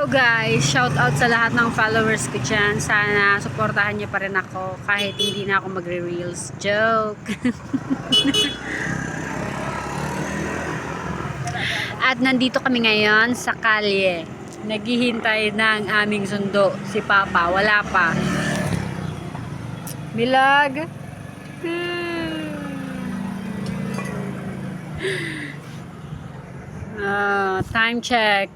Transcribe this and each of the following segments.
guys, shout out sa lahat ng followers ko dyan. Sana suportahan niyo pa rin ako kahit hindi na ako magre-reels. Joke! At nandito kami ngayon sa kalye. Naghihintay ng aming sundo. Si Papa, wala pa. Milag! Time check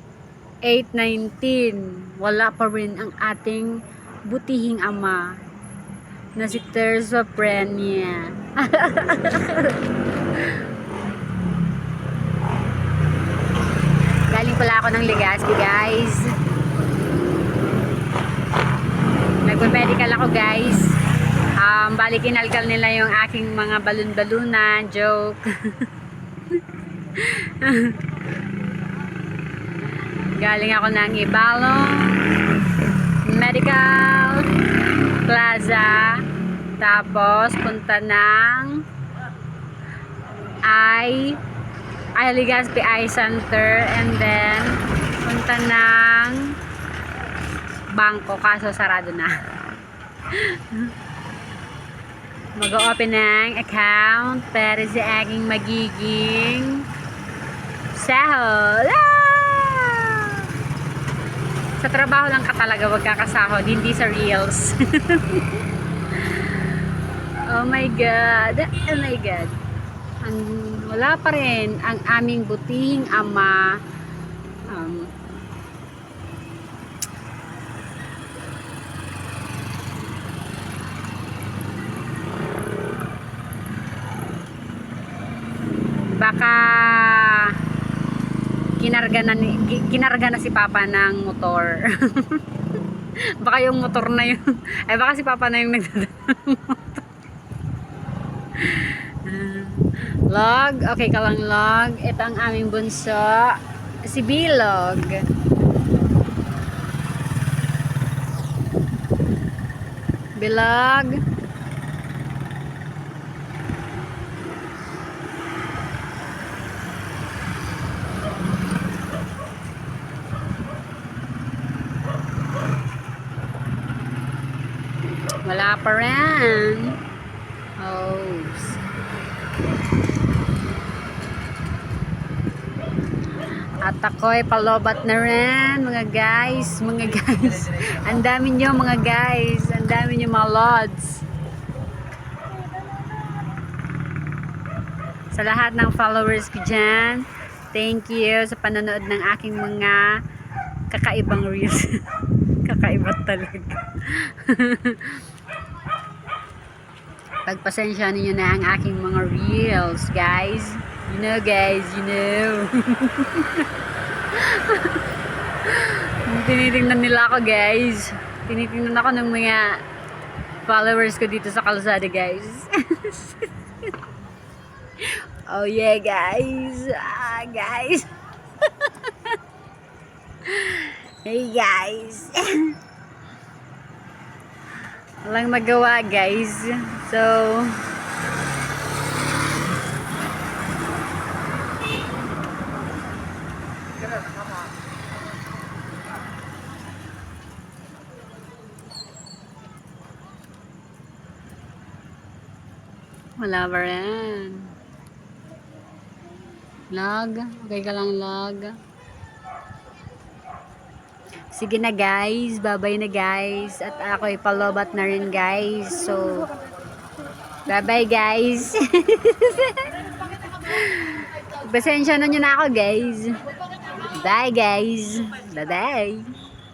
8:19. Wala pa rin ang ating butihing ama na si Terza Prenia. Galing pala ako ng Legazpi, guys. Nagpa-medical ako, guys. Bali kinalkal nila yung aking mga balon-balunan. Joke. Galing ako ng Ibalong Medical Plaza, tapos punta ng Legazpi Eye Center, and then punta ng bangko, kaso sarado na. Mag-open ng account para sa aking magiging sahod. Sa trabaho lang ka talaga wag kakasahod, hindi sa reels. Oh my god, oh my god. Wala pa rin ang aming butihing ama. Baka kinarga na si Papa ng motor. Baka yung motor na yun. Ay baka si Papa na yung nagdadala ng motor. Log, okay ka lang log. Ito ang aming bunso, si Bilog. Bilog. Wala pa rin. Oh. At ako'y palobat na rin, mga guys. Mga guys. Ang dami nyo, mga guys. Ang dami nyo, mga lods. Sa lahat ng followers ko dyan, thank you sa panonood ng aking mga kakaibang reels. Kakaiba talaga. Pagpasensya ninyo na ang aking mga reels, guys. You know, guys, you know. Tinitingnan nila ako, guys. Tinitingnan ako ng mga followers ko dito sa kalsada, guys. Oh yeah, guys. Guys. Hey, guys. Walang magawa, guys. So wala ba rin. Log, okay ka lang log. Sige na guys, bye-bye na guys. At ako ipalobat na rin guys. So, bye-bye guys. Pasensya na nyo na ako guys. Bye guys. Bye-bye.